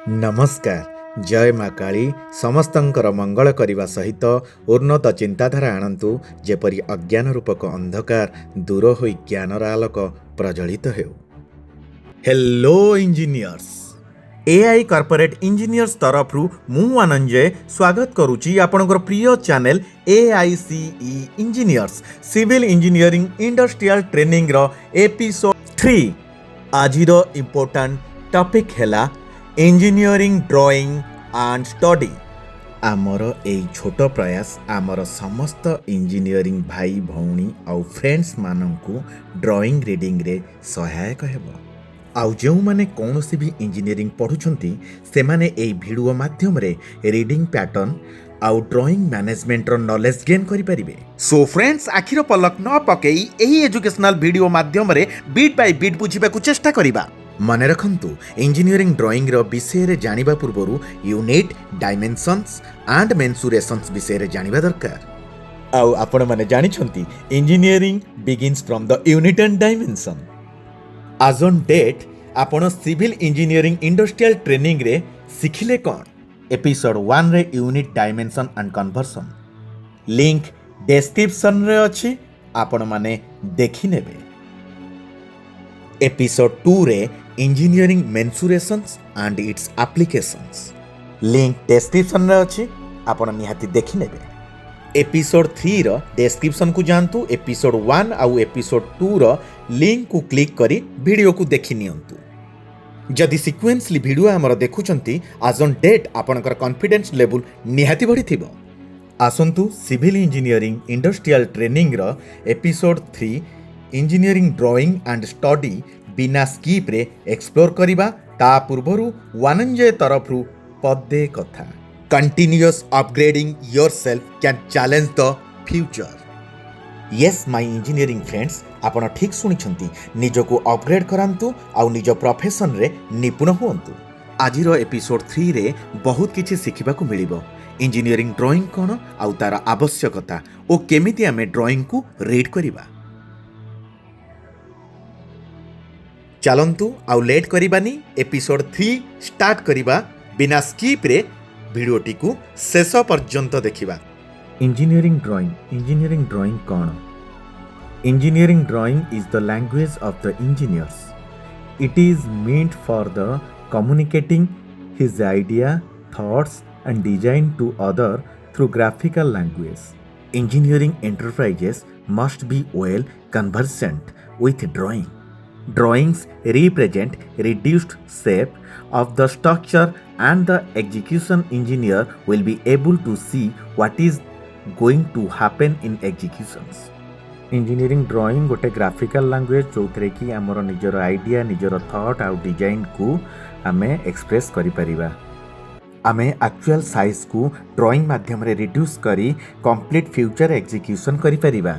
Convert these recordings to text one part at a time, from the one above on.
नमस्कार। जय माँ काली समस्तंकर मंगल करने सहित उन्नत चिंताधारा आणंतु जेपरी अज्ञान रूपक अंधकार दूर हो ज्ञानर आलोक प्रज्वलित हो। Hello engineers, AI corporate engineers तरफरु मु आनंजय स्वागत करुची आपनकर प्रिय channel AICE engineers civil engineering industrial training रो एपिसोड 3। आजिर इम्पोर्टेंट टॉपिक हैला इंजीनियरिंग ड्राइंग एंड स्टडी। आमर एई छोट प्रयास आमर समस्त इंजीनियरिंग भाई भौणी आउ फ्रेंड्स मानंकु ड्राइंग रीडिंग रे सहायक हेबो। आउ जो माने कौनसी भी इंजीनियरिंग पढ़ुछंती से माने एई वीडियो माध्यम रे रीडिंग पैटर्न आउ ड्राइंग मैनेजमेंट रो नॉलेज गेन करि परिबे। सो फ्रेंड्स, आखिर पलक न पकेई एही एजुकेशनल वीडियो माध्यम रे बीट बाय बीट बुझिबा को चेष्टा करिबा। मने रखंतु, इंजीनियरिंग ड्राइंग रो विषय रे जानिबा पूर्वरु यूनिट, डायमेंशंस एंड मेंसुरेशंस विषय रे जानिबा दरकार। आउ आपण माने जानि छंती engineering begins from the unit and dimension. आज ऑन डेट आपण सिविल इंजीनियरिंग इंडस्ट्रियल ट्रेनिंग रे सिखिले कोन? एपिसोड 1 रे unit, dimension and conversion link description रे अछि, आपण माने देखि नेबे। एपिसोड 2 रे engineering mensurations and its applications link description रे अछि, आपण निहाती देखि नेबे। एपिसोड 3 रो डिस्क्रिप्शन को जानतु, एपिसोड 1 आउ एपिसोड 2 रो लिंक को क्लिक करी वीडियो को देखि नियंतु। जदि सीक्वेंसली वीडियो हमर देखुचंती, आज ऑन डेट आपनकर कॉन्फिडेंस लेवल निहाती बढ़ी थिबो। आसंतु सिविल इंजीनियरिंग इंडस्ट्रियल ट्रेनिंग रो episode 3 engineering drawing and study बिना स्किप रे एक्सप्लोर करिबा। ता पूर्वरु वानंजय तरफरु पदे कथा। Continuous upgrading yourself can challenge the future. Yes my engineering friends, आपण ठीक सुनिछंती। निजको अपग्रेड करांतु आउ निज प्रोफेशन रे निपुण हुअंतु। आजिरो एपिसोड 3 रे बहुत किछि सिखिबा को मिलिबो। इंजीनियरिंग ड्राइंग कोन आउ तार आवश्यकता ओ केमिति आमे ड्राइंग को रीड करिबा। चलंतु आउ लेट करिबानी, एपिसोड 3 स्टार्ट करिबा। बिना स्किप रे वीडियोटी को शेष पर्यंत देखिबा। Engineering drawing cone? Engineering drawing is the language of the engineers. It is meant for the communicating his idea, thoughts and design to other through graphical language. Engineering enterprises must be well conversant with drawing. Drawings represent reduced shape of the structure and the execution engineer will be able to see what is going to happen in executions. Engineering drawing गोटे graphical language जो कि आमर निजर idea, निजर thought आउ design को आमे express करि परिबा। आमे एक्चुअल साइज को ड्राइंग माध्यम रे रिड्यूस करी कंप्लीट फ्यूचर एग्जीक्यूशन करि परिबा।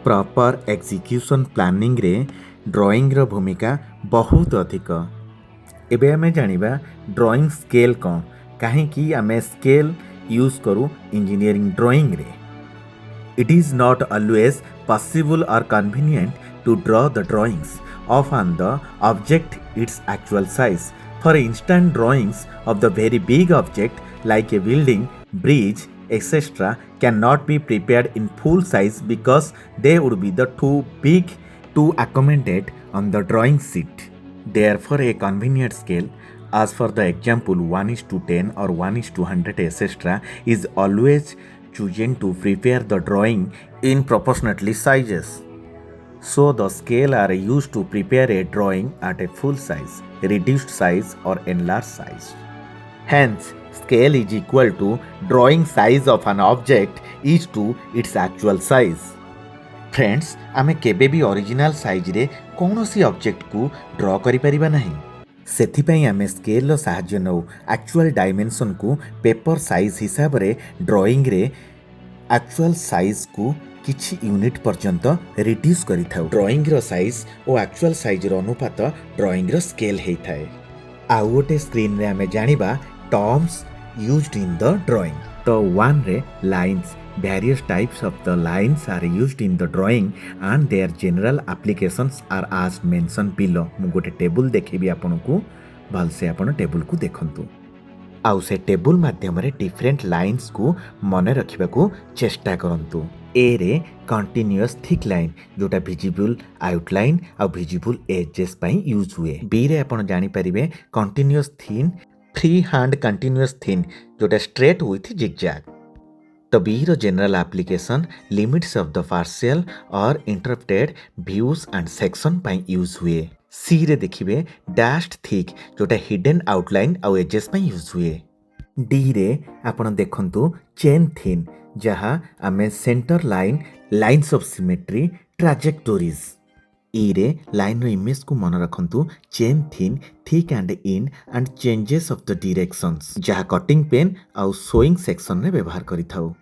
प्रॉपर एग्जीक्यूशन प्लानिंग रे ड्राइंग रो भूमिका बहुत अधिक। एबे आमे जानिबा ड्राइंग स्केल कोन, काहे कि आमे स्केल यूज करू इंजीनियरिंग ड्राइंग रे। It is not always possible or convenient to draw the drawings of the object its actual size. For instance, drawings of the very big object like a building, bridge, etc. cannot be prepared in full size because they would be too big to accommodate on the drawing sheet. Therefore, a convenient scale, as for the example 1:10 or 1:100 etc. is always chosen to prepare the drawing in proportionately sizes. So the scale are used to prepare a drawing at a full size, reduced size or enlarged size. Hence, scale is equal to drawing size of an object is to its actual size. Friends, आमे केबे भी original size रे कौनसी object को draw करि परिबा नहीं। सेथिपई आमे scale रो सहाय्य नौ। एक्चुअल डायमेंशन को पेपर साइज हिसाब रे ड्राइंग रे एक्चुअल साइज को किछि यूनिट पर्यंत रिड्यूस करि थाउ। ड्राइंग रो साइज ओ एक्चुअल साइज रो अनुपात ड्राइंग रो स्केल हेइ थाए। आउ गोटे स्क्रीन रे आमे जानिबा terms used in the drawing. तो 1 रे lines, various types of the lines are used in the drawing and their general applications are as mentioned below. मु गोटे टेबल देखेबी आपनको भलसे आपण टेबल को देखंतु आउ से टेबल माध्यम डिफरेंट लाइन्स को मन रखा चेष्टा करंतु ए रे कंटिन्यूअस थिक लाइन जोटा विजिबल आउटलाइन आ विजिबल एजेस पई यूज हुए बी रे आपण जानि परिबे continuous thin free hand continuous thin जोटा स्ट्रेट विथ जिगजैग तो बी रो general application limits of the partial or interrupted views and section पई यूज हुए सी रे देखिबे डैश्ड थिक जोटा हिडन आउटलाइन आ एजेस पई यूज हुए डी रे आपण देखंतु चेन थिन जहाँ आमे centre line lines of symmetry trajectories E रे लाइन रो इमेज को मन रखंतु chain thin thick and in and changes of the directions जहाँ कटिंग पेन आ सोइंग सेक्शन रे व्यवहार करिथाउ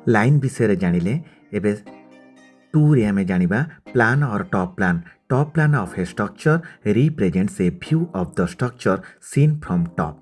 लाइन विषय जानिले एबे टू रे आमे जानिबा plan or top plan of a structure represents a view of the structure seen from top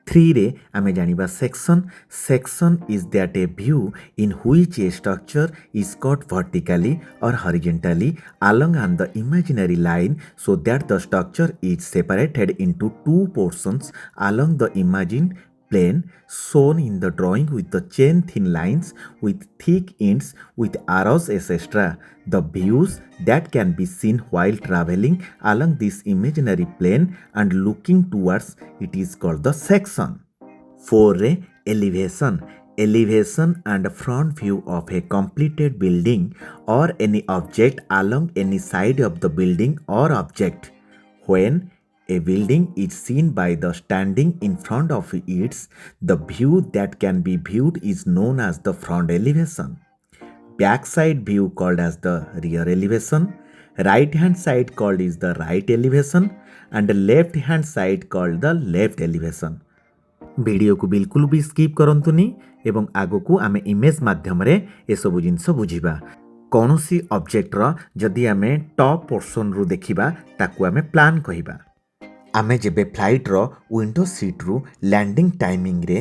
3 रे आमे जानिबा section is that a view in which a structure is cut vertically or horizontally along on the imaginary line so that the structure is separated into two portions along the imagined plane shown in the drawing with the chain thin lines with thick ends with arrows etc. The views that can be seen while traveling along this imaginary plane and looking towards it is called the section. 4. Elevation and front view of a completed building or any object along any side of the building or object. When a building is seen by the standing in front of it, the view that can be viewed is known as the front elevation. Backside view called as the rear elevation. Right hand side called is the right elevation and the left hand side called the left elevation. Video को बिल्कुल भी skip करंतुनी एवं आगो को आमे image माध्यम रे ए सब जिंस बुझिबा कोनोसी ऑब्जेक्ट रो जदि आमे टॉप पोर्शन रु देखिबा ताकू आमे प्लान कहिबा आमे जेबे फ्लाइट रो विंडो सीट रु लैंडिंग टाइमिंग रे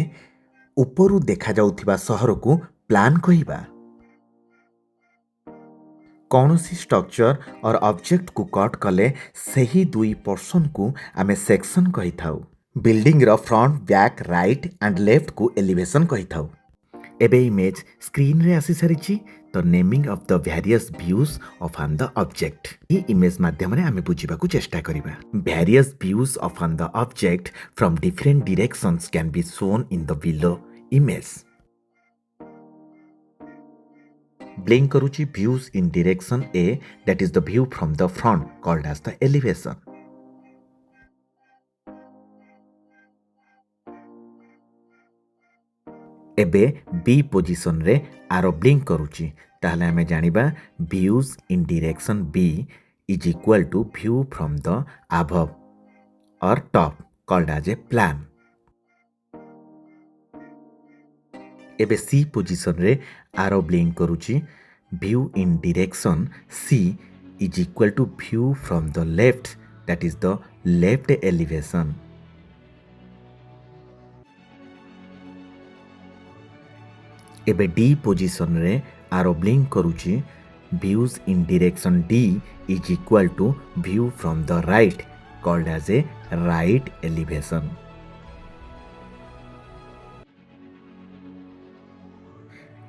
ऊपरु देखा जाउथिबा शहर को प्लान कहिबा कौनसी स्ट्रक्चर और ऑब्जेक्ट को कट कले सही दुई पोर्शन को आमे सेक्शन कहि थाउ बिल्डिंग रो front back right and left को एलिवेशन कहि थाउ एबे इमेज स्क्रीन रे आसी सारिछि तो naming of the various views of on the object ई इमेज माध्यम रे आमे बुझिबा को चेष्टा करिबा various views of on the object from different directions can be shown in the below image blink करूची views in direction A that is the view from the front called as the elevation एबे B position रे आरो blink करूची ताहले हमें जानिबा views in direction B is equal to view from the above or top called as a plan एबे C position रे आरो ब्लिंक करूची view in direction C is equal to view from the left that is the left elevation एबे D position रे आरो blink करूची views in direction D is equal to view from the right called as a right elevation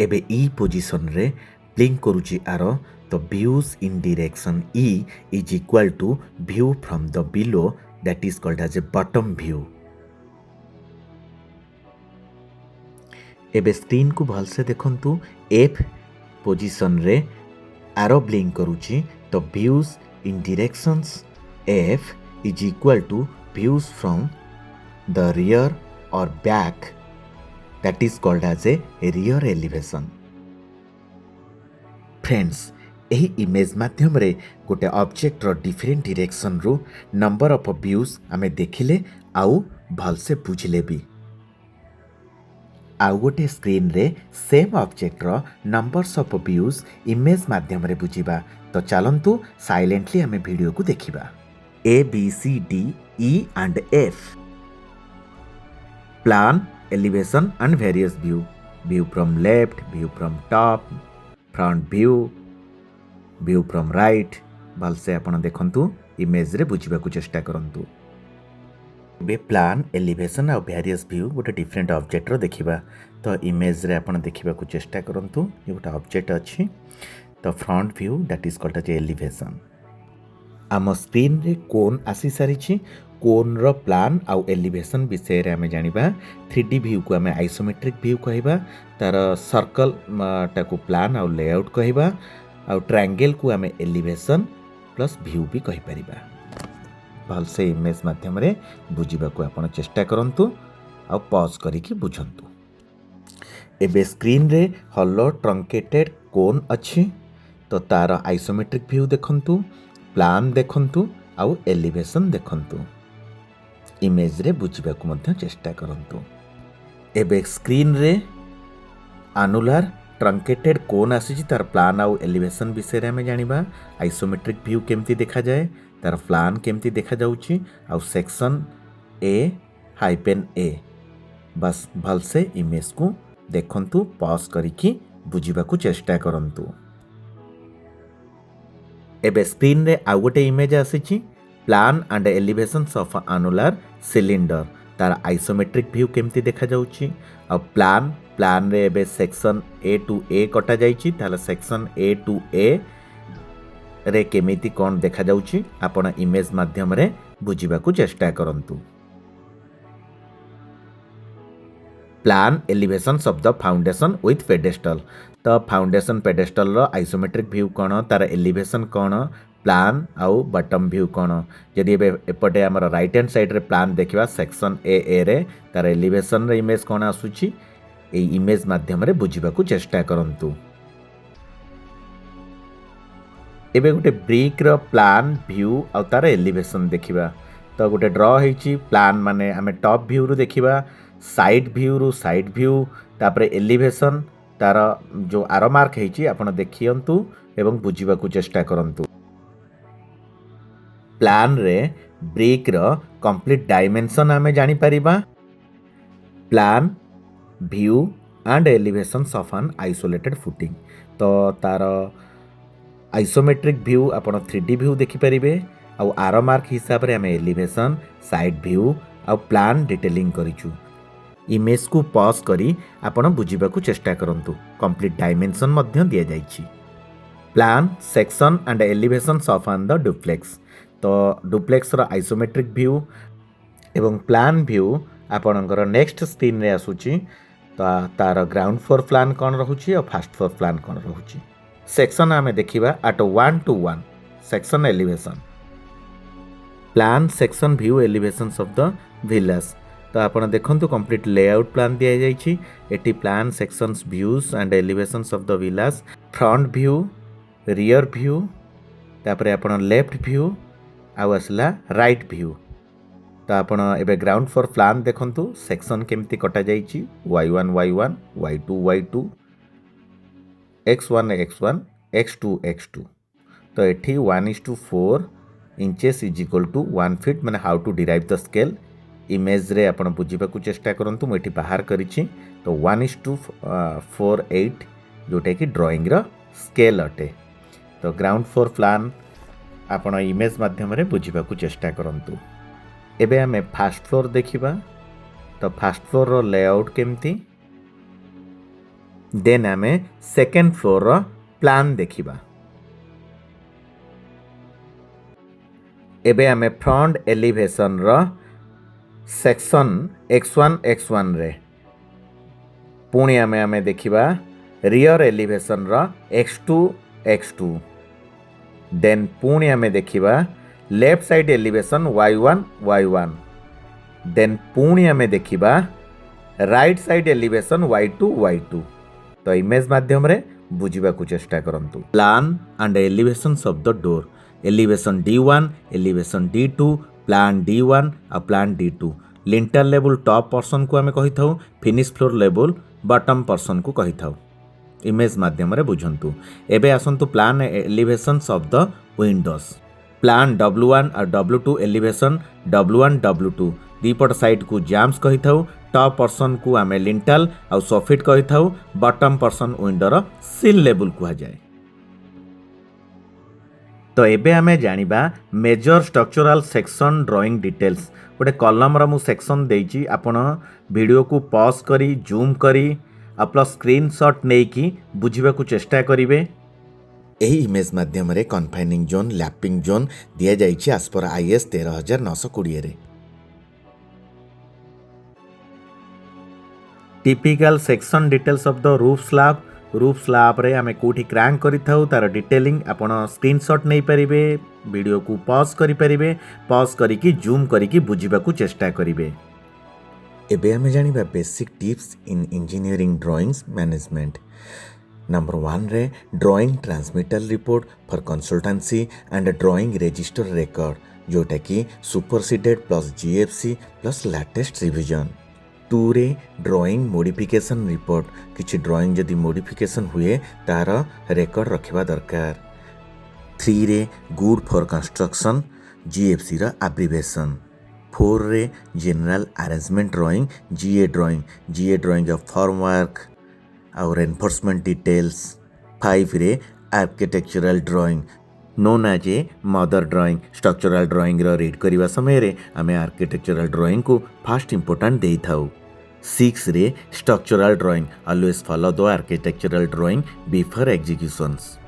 एबे ई position रे blink करूची आरो तो व्यूज इन डायरेक्शन ई is equal to view from the below that is called as a bottom view एबे screen को भलसे देखंतु एफ पोजिशन रे आरो ब्लिंक करूची तो views in directions F is equal to views from the rear or back that is called as a rear elevation friends एही image माध्यम रे गोटे ऑब्जेक्ट रो डिफरेंट डायरेक्शन रो नंबर ऑफ व्यूज आमे देखिले आउ भलसे बुझिले भी आउ गोटे स्क्रीन रे सेम ऑब्जेक्ट रो नंबर्स ऑफ व्यूज इमेज माध्यम रे बुझिबा तो चलंतु साइलेंटली हमें वीडियो को देखिबा A B C D E and F plan elevation and various view view from left view from top front view from right भलसे आपण देखंतु इमेज रे बुझिबा को चेष्टा करंतु बे प्लान एलिवेशन आ वेरियस व्यू गोटे डिफरेंट ऑब्जेक्ट रो देखिबा तो इमेज रे आपण देखिबा को चेष्टा करंतु ये गोटे ऑब्जेक्ट अछि तो front view that is called as elevation आम स्क्रीन रे कोन आसी सारी कोन रो प्लान आउ एलिवेशन विषय रे आमे जानिबा 3D व्यू को आमे आइसोमेट्रिक व्यू कहबा तार सर्कल टाको प्लान आउ लेआउट कहबा आउ ट्रायंगल को आमे एलिवेशन प्लस व्यू भी कहि परिबा भलसे इमेज माध्यम रे बुझिबा को आपण चेष्टा करंतु आउ पॉज करिकि बुझंतु एबे स्क्रीन रे हॉलो ट्रंकेटेड कोन अछि तो तार आइसोमेट्रिक व्यू देखंतु प्लान देखंतु आउ एलिवेशन देखंतु इमेज रे बुझिबा को मध्य चेष्टा करंतु एबे स्क्रीन रे अनुलार ट्रंकेटेड कोन आसी तार प्लान आउ एलिवेशन विषय रे हमें जानिबा आइसोमेट्रिक व्यू केमती देखा जाए तार प्लान केमती देखा जाउची आउ सेक्शन A-A बस भलसे इमेज को देखंतु पॉज करिकि बुझिबा को चेष्टा करंतु एबे स्क्रीन रे आउ गोटे इमेज आसी plan and elevations of annular cylinder तार आइसोमेट्रिक व्यू केमती देखा जाउची आ प्लान रे एबे सेक्शन A to A कटा जाइची ताला सेक्शन A to A रे केमिति कोन देखा जाउची आपण इमेज माध्यम रे बुझिबा को चेष्टा करंतु plan elevations of the foundation with pedestal तो फाउंडेशन पेडेस्टल रो आइसोमेट्रिक व्यू कोन तार एलिवेशन कोन प्लान आउ बॉटम व्यू कोन जदि एपटे हमर राइट हैंड साइड रे प्लान देखिबा सेक्शन A रे तार एलिवेशन रे इमेज कोन आसुची ए इमेज माध्यम रे बुझिबा को चेष्टा करंतु एबे गोटे ब्रिक रो प्लान व्यू आ तार एलिवेशन देखिबा तो गोटे ड्रॉ हेची प्लान माने हमें टॉप व्यू रो देखिबा साइड व्यू तापरे एलिवेशन तार जो आरो मार्क हेची आपण देखियंतु एवं बुझिबा को चेष्टा करंतु प्लान रे ब्रिक रो कंप्लीट डायमेंशन हमें जानि परिबा plan view and elevations of an isolated footing तो तार आइसोमेट्रिक व्यू आपण 3D व्यू देखि परिबे आ आरो मार्क हिसाब रे हमें एलिवेशन साइड व्यू आ प्लान डिटेलिंग करिछु इमेज को पॉज करी आपण बुझिबा को चेष्टा करंतु कंप्लीट डायमेंशन मध्य दिया जाइछि plan section and elevations of an the duplex तो डुप्लेक्स रो आइसोमेट्रिक व्यू एवं प्लान व्यू आपणकर नेक्स्ट स्क्रीन रे आसुची तो तार ग्राउंड फ्लोर प्लान कौन रहुची और फर्स्ट फ्लोर प्लान कौन रहुची सेक्शन आमे देखिबा at 1 to 1 section elevation plan section view elevations of the villas तो आपण देखंतु कंप्लीट लेआउट प्लान दिया जाइछि at plan sections views and elevations of the villas front view rear view तापरे आपण लेफ्ट व्यू आ आसला राइट व्यू तो आपण एबे ग्राउंड फ्लोर प्लान देखंतु सेक्शन केमती कटा जाइछि y1 y1 y2 y2 x1 x1 x2 x2 तो एठी 1:4 inches is equal to 1 feet माने how to derive the scale image रे आपण बुझिबा को चेष्टा करंतु मैं एठी बाहर करिछि तो 1:48 जोटा कि ड्राइंग रो स्केल अटे तो ग्राउंड फ्लोर प्लान आपण इमेज माध्यम रे बुझिबा को चेष्टा करंतु एबे हमें फर्स्ट फ्लोर देखिबा तो फर्स्ट फ्लोर रो लेआउट केमती देन हमें सेकंड फ्लोर रो प्लान देखिबा एबे हमें फ्रंट एलिवेशन रो सेक्शन x1 x1 रे पुणी हमें देखिबा रियर एलिवेशन रो x2 x2 देन पुणी हमें देखिबा left side elevation y1 y1 then पुणी हमें देखिबा right side elevation y2 y2 तो इमेज माध्यम रे बुझिबा को चेष्टा करंतु plan and elevations of the door elevation D1 elevation D2 plan D1 आ plan D2 lintel level top person को हमें कहि थाउ finish floor level bottom person को कहि थाउ इमेज माध्यम रे बुझंतु एबे आसंतु plan elevations of the windows plan W1 or W2 elevation W1 W2 दीपट साइड को जाम्स कहि थाउ टॉप पर्सन को आमे लिंटल और सोफिट कहि थाउ बॉटम पर्सन विंडोर सिल लेवल कुहा जाए तो एबे आमे जानिबा major structural section drawing details गोटे कलम रो मु सेक्शन देइची आपण वीडियो को पॉज करी जूम करी प्लस स्क्रीनशॉट नेकी बुझिबा को चेष्टा करिवे। एही इमेज माध्यम रे कन्फाइनिंग जोन लैपिंग जोन दिया जाइछि एज पर आईएस 13920 रे। Typical section details of the roof slab रे आमे कोठी क्रैंक करि थाउ तार डिटेलिंग आपण स्क्रीनशॉट नै परिबे वीडियो को पॉज करि परिबे पॉज करी कि जूम करी कि बुझिबा को चेष्टा करिवे। एबे आमे जानिबा basic tips in engineering drawings management. Number 1 रे drawing transmittal report for consultancy and drawing register record जोटा कि superseded plus GFC plus latest revision. 2 रे ड्राइंग मॉडिफिकेशन रिपोर्ट किछि ड्राइंग जदि मॉडिफिकेशन हुए तार रिकॉर्ड रखिबा दरकार। 3 रे गुड फॉर कंस्ट्रक्शन जीएफसी रा एब्रिविएशन। 4 रे general arrangement drawing GA drawing of formwork or enforcement details. 5 रे architectural drawing known as a mother drawing structural drawing रो रीड करबा समय रे आमे आर्किटेक्चरल ड्राइंग को फर्स्ट इंपोर्टेंट देई थाउ। 6 रे structural drawing always follow the architectural drawing before executions.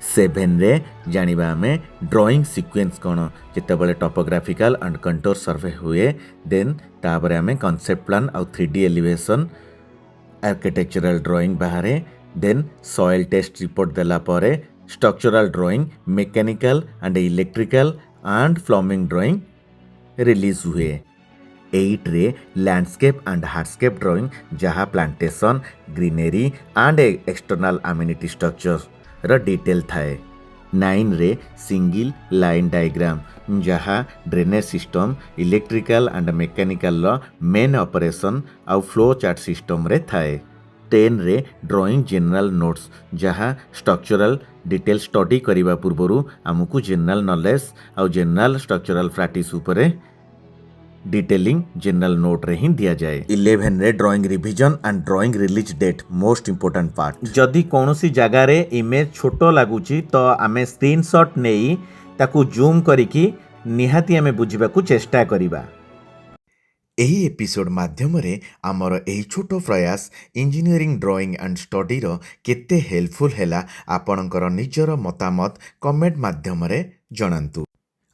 7 रे जानिबा आमे ड्राइंग सीक्वेंस कोन जेतेबेले टोपोग्राफिकल एंड कंटूर सर्वे हुए देन ताबरे आमे कांसेप्ट प्लान और 3D एलिवेशन आर्किटेक्चरल ड्राइंग बाहरे देन सॉइल टेस्ट रिपोर्ट देला परे structural drawing mechanical and electrical and plumbing drawing release हुए। 8 रे लैंडस्केप एंड हार्डस्केप ड्राइंग जहाँ plantation greenery and external amenity structure रा डिटेल थाए। 9 रे सिंगल लाइन डायग्राम जहाँ drainage system electrical and mechanical main operation आउ फ्लो चार्ट सिस्टम रे थाए। 10 रे ड्राइंग जनरल नोट्स जहाँ स्ट्रक्चरल डिटेल स्टडी करिबा पूर्वरु आमको जनरल नॉलेज आउ जनरल स्ट्रक्चरल प्रैक्टिस उपरे डिटेलिंग जनरल नोट रे ही दिया जाए। 11 रे drawing revision and drawing release date most important part. जदि कोनोसी जगह रे इमेज छोटो लागुची तो आमे स्क्रीनशॉट नेई ताकू जूम करिकी निहाती आमे बुझिबा को चेष्टा करिबा। एही एपिसोड माध्यम रे आमर एही छोटो प्रयास इंजीनियरिंग ड्राइंग एंड स्टडी रो केते हेल्पफुल हैला आपणकर निजर मतामत कमेंट माध्यम रे जणांतु।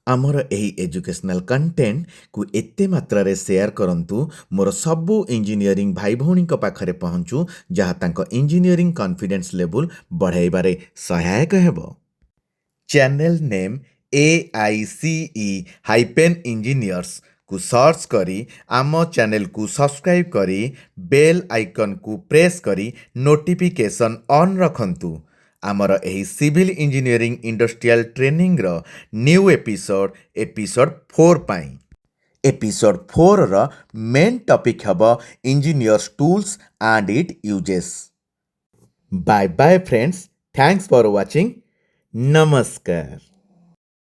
आमर एही एजुकेशनल कंटेंट को एते मात्रा रे शेयर करंतु मोर सबु इंजीनियरिंग भाई भौणी को पाखरे पहुंचू जहाँ तांको इंजीनियरिंग कॉन्फिडेंस लेवल बढ़ाइबारे सहायक हेबो। चैनल नेम AICE-Engineers को सर्च करी आम चैनल को सब्सक्राइब करी बेल आइकन को प्रेस करी नोटिफिकेशन ऑन रखंतु। आमर एही सिविल इंजीनियरिंग इंडस्ट्रियल ट्रेनिंग रो न्यू एपिसोड 4 पाई। एपिसोड 4 रो मेन टॉपिक हबो engineers tools and it uses. Bye bye friends, thanks for watching. नमस्कार।